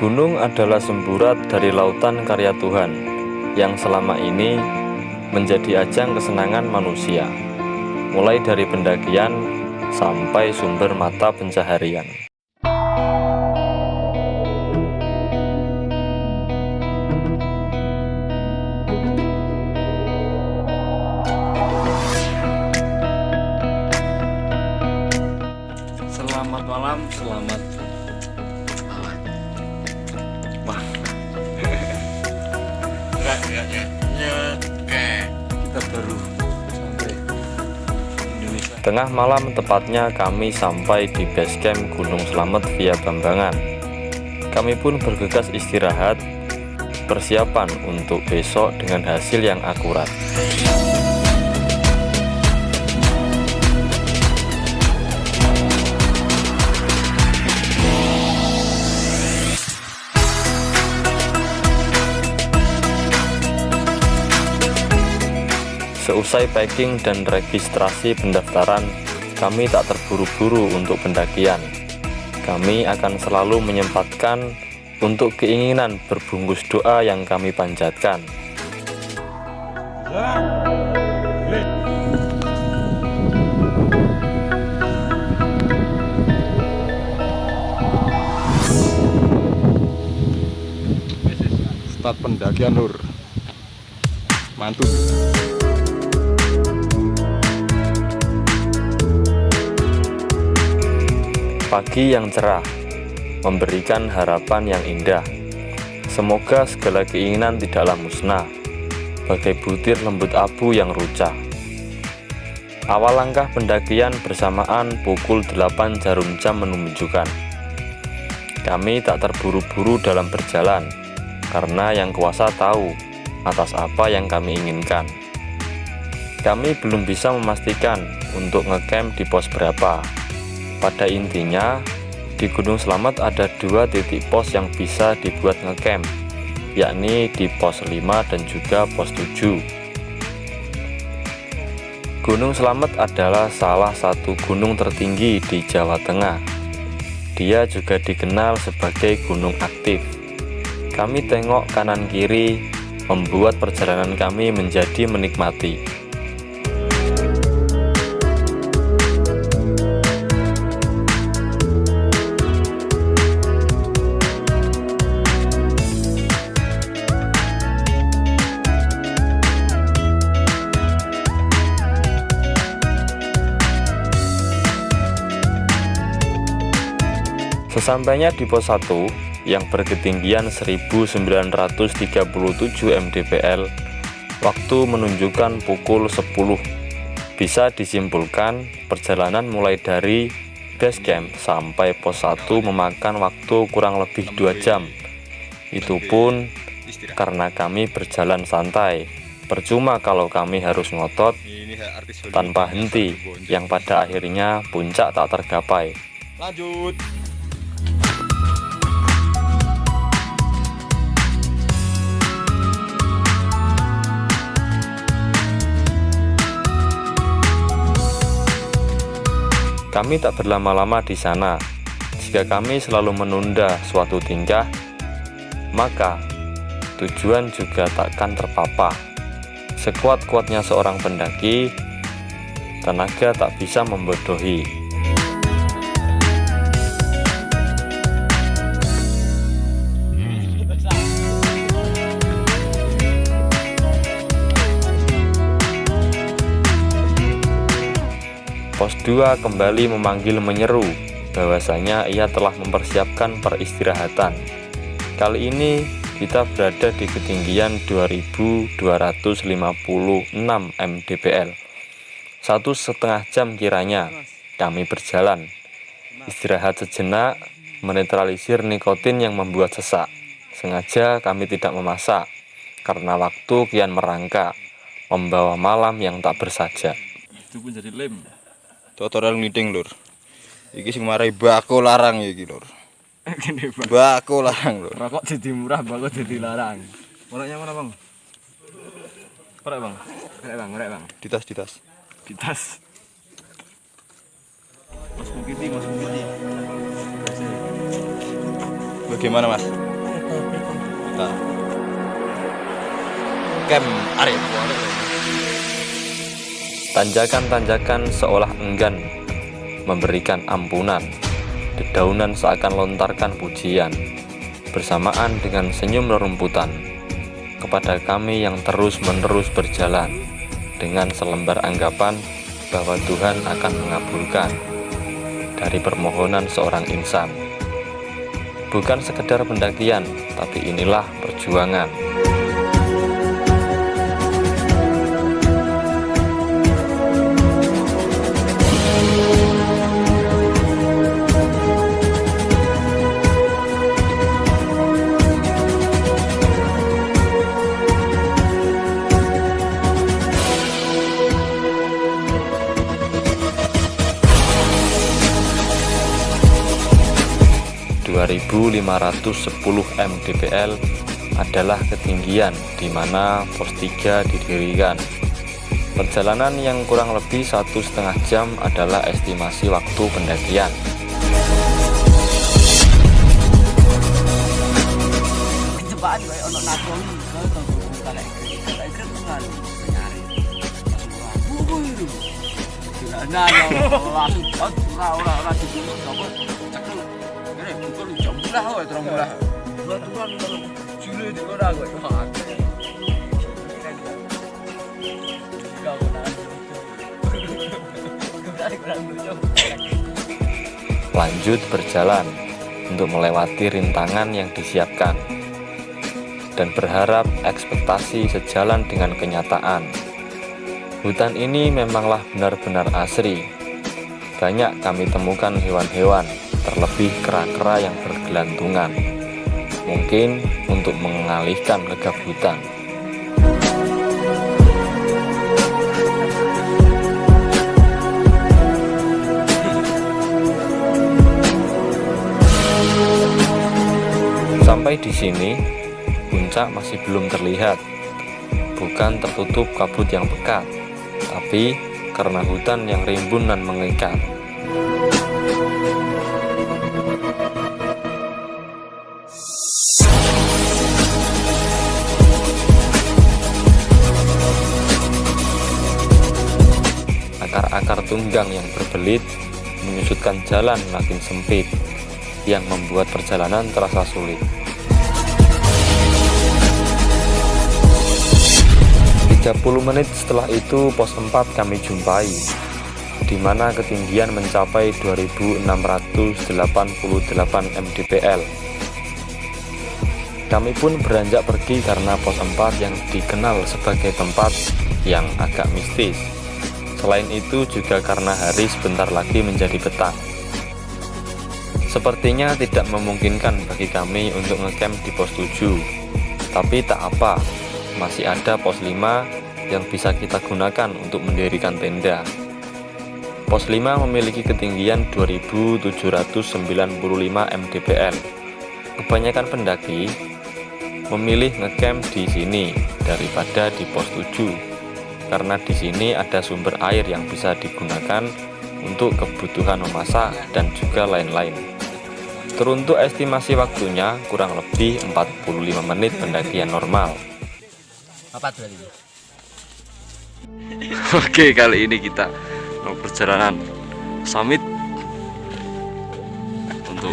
Gunung adalah semburat dari lautan karya Tuhan yang selama ini menjadi ajang kesenangan manusia, mulai dari pendakian sampai sumber mata pencaharian. Selamat malam, selamat wah. Kita baru sampai Indonesia. Tengah malam tepatnya kami sampai di base camp Gunung Slamet via Bambangan. Kami pun bergegas istirahat, persiapan untuk besok dengan hasil yang akurat. Seusai packing dan registrasi pendaftaran, kami tak terburu-buru untuk pendakian. Kami akan selalu menyempatkan untuk keinginan berbungkus doa yang kami panjatkan. Start pendakian lur. Mantul. Pagi yang cerah memberikan harapan yang indah. Semoga segala keinginan tidaklah musnah, bagai butir lembut abu yang rucah. Awal langkah pendakian bersamaan pukul 8 jarum jam menunjukkan. Kami tak terburu-buru dalam berjalan, karena Yang Kuasa tahu atas apa yang kami inginkan. Kami belum bisa memastikan untuk ngecamp di pos berapa. Pada intinya, di Gunung Slamet ada 2 titik pos yang bisa dibuat ngecamp, yakni di pos 5 dan juga pos 7. Gunung Slamet adalah salah satu gunung tertinggi di Jawa Tengah. Dia juga dikenal sebagai gunung aktif. Kami tengok kanan kiri, membuat perjalanan kami menjadi menikmati. Sesampainya di pos 1 yang berketinggian 1937 mdpl, waktu menunjukkan pukul 10. Bisa disimpulkan perjalanan mulai dari base camp sampai pos 1 memakan waktu kurang lebih 2 jam. Itu pun karena kami berjalan santai. Percuma kalau kami harus ngotot tanpa henti, yang pada akhirnya puncak tak tergapai. Lanjut. Kami tak berlama-lama di sana. Jika kami selalu menunda suatu tingkah, maka tujuan juga takkan terpapa. Sekuat-kuatnya seorang pendaki, tenaga tak bisa membodohi. Pos 2 kembali memanggil menyeru bahwasanya ia telah mempersiapkan peristirahatan. Kali ini kita berada di ketinggian 2256 mdpl. 1,5 jam kiranya kami berjalan. Istirahat sejenak, menetralisir nikotin yang membuat sesak. Sengaja kami tidak memasak, karena waktu kian merangkak, membawa malam yang tak bersaja. Itu pun jadi lem. Tutorial ngiting lur. Iki sing marai bako larang iki lur. Gini bang. Bako larang lur. Rokok jadi murah, bako jadi larang. Orangnya mana bang? Orek bang. Orek bang. Di tas. Di tas. Mas Mukiti. Bagaimana mas? Kita camp area. Tanjakan-tanjakan seolah enggan memberikan ampunan. Dedaunan seakan lontarkan pujian, bersamaan dengan senyum rerumputan, kepada kami yang terus-menerus berjalan, dengan selembar anggapan bahwa Tuhan akan mengabulkan dari permohonan seorang insan. Bukan sekedar pendakian, tapi inilah perjuangan. 2510 mdpl adalah ketinggian di mana pos 3 didirikan. Perjalanan yang kurang lebih 1,5 jam adalah estimasi waktu pendakian. Lanjut berjalan untuk melewati rintangan yang disiapkan dan berharap ekspektasi sejalan dengan kenyataan. Hutan ini memanglah benar-benar asri. Banyak kami temukan hewan-hewan, terlebih kera-kera yang bergelantungan, mungkin untuk mengalihkan kegabutan. Sampai di sini, puncak masih belum terlihat. Bukan tertutup kabut yang pekat, tapi karena hutan yang rimbun dan mengikat. Akar-akar tunggang yang berbelit menyusutkan jalan makin sempit, yang membuat perjalanan terasa sulit. 30 menit setelah itu pos 4 kami jumpai, di mana ketinggian mencapai 2688 mdpl. Kami pun beranjak pergi karena pos 4 yang dikenal sebagai tempat yang agak mistis. Selain itu juga karena hari sebentar lagi menjadi petang. Sepertinya tidak memungkinkan bagi kami untuk ngecamp di pos 7. Tapi tak apa, masih ada pos 5 yang bisa kita gunakan untuk mendirikan tenda. Pos 5 memiliki ketinggian 2795 mdpl. Kebanyakan pendaki memilih ngecamp di sini daripada di pos 7, karena di sini ada sumber air yang bisa digunakan untuk kebutuhan memasak dan juga lain-lain. Teruntuk estimasi waktunya kurang lebih 45 menit pendakian normal. Oke, kali ini kita mau perjalanan summit untuk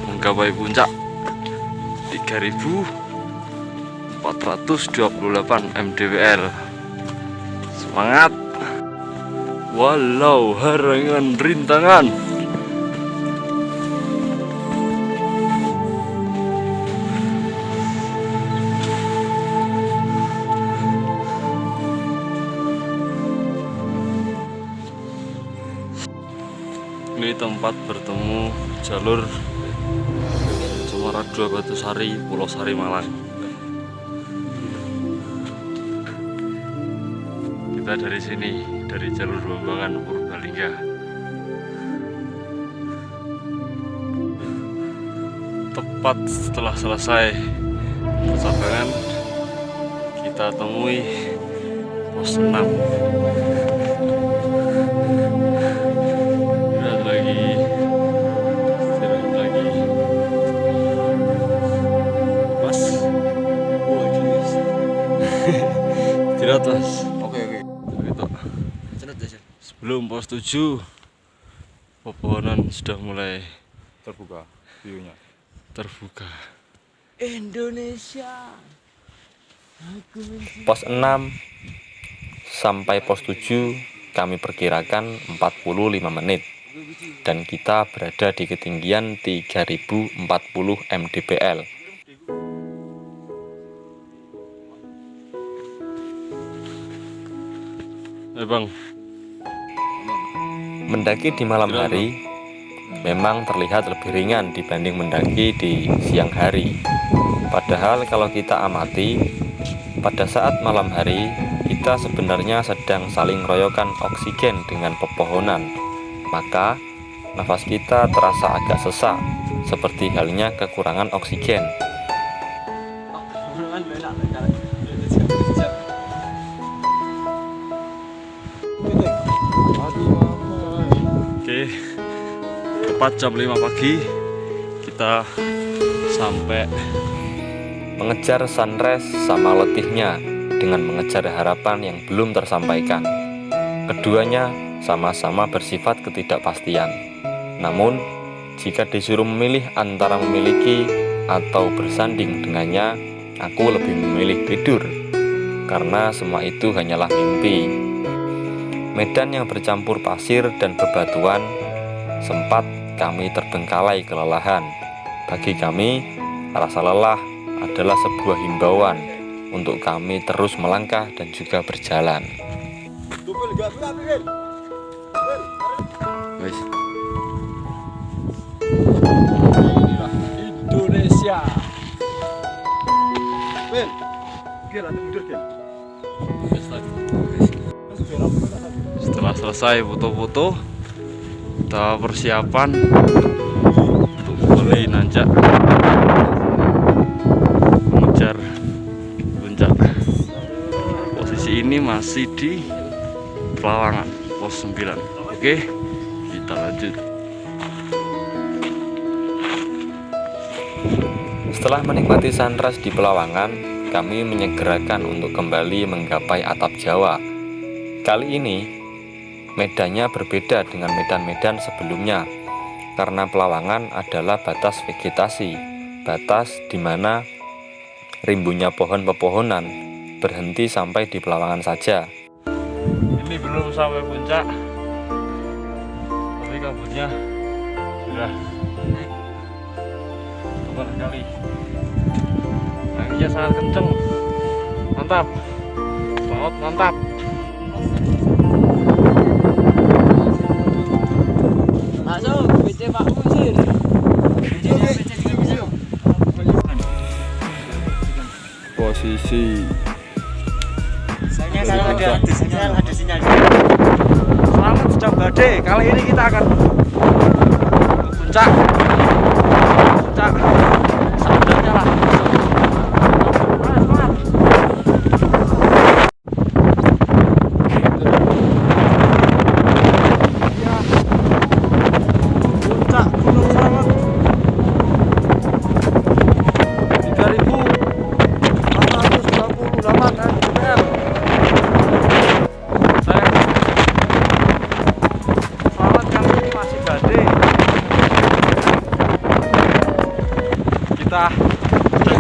menggapai puncak 3428 mdpl. Semangat, walau harangan rintangan. Ini tempat bertemu jalur Cemara 2 Batusari, Pulau Sari, Malang. Kita dari sini, dari jalur Bambangan Purbalingga. Tepat setelah selesai percabangan, kita temui pos 6. Sebelum pos 7, pepohonan sudah mulai Terbuka view-nya. terbuka. Indonesia. Pos 6 sampai pos 7 kami perkirakan 45 menit dan kita berada di ketinggian 3040 mdpl. Bang, mendaki di malam hari memang terlihat lebih ringan dibanding mendaki di siang hari. Padahal kalau kita amati, pada saat malam hari kita sebenarnya sedang saling royokan oksigen dengan pepohonan. Maka nafas kita terasa agak sesak, seperti halnya kekurangan oksigen. Oke, tepat jam 5 pagi kita sampai. Mengejar sunrise sama letihnya dengan mengejar harapan yang belum tersampaikan. Keduanya sama-sama bersifat ketidakpastian. Namun, jika disuruh memilih antara memiliki atau bersanding dengannya, aku lebih memilih tidur, karena semua itu hanyalah mimpi. Medan yang bercampur pasir dan bebatuan, sempat kami terbengkalai kelelahan. Bagi kami, rasa lelah adalah sebuah himbauan untuk kami terus melangkah dan juga berjalan. Guys, Indonesia. setelah selesai foto-foto, kita persiapan untuk mulai nanjak mengejar puncak. Posisi ini masih di Pelawangan, pos 9. Oke, kita lanjut. Setelah menikmati sunrise di Pelawangan, kami menyegerakan untuk kembali menggapai atap Jawa. Kali ini medannya berbeda dengan medan-medan sebelumnya, karena Pelawangan adalah batas vegetasi, batas di mana rimbunya pohon pepohonan berhenti sampai di Pelawangan saja. Ini belum sampai puncak, tapi kabutnya sudah tebal sekali. Anginnya sangat kenceng, mantap, laut mantap. Masuk, BC Pak Musir. Posisi Sinyal ada sinyal. Selamat sedang badai. Kali ini kita akan ke puncak. Sebenarnya lah. Semangat. Puncak Gunung Slamet. 3.428 mdpl. Selamat kali ini masih badai. Kita sudah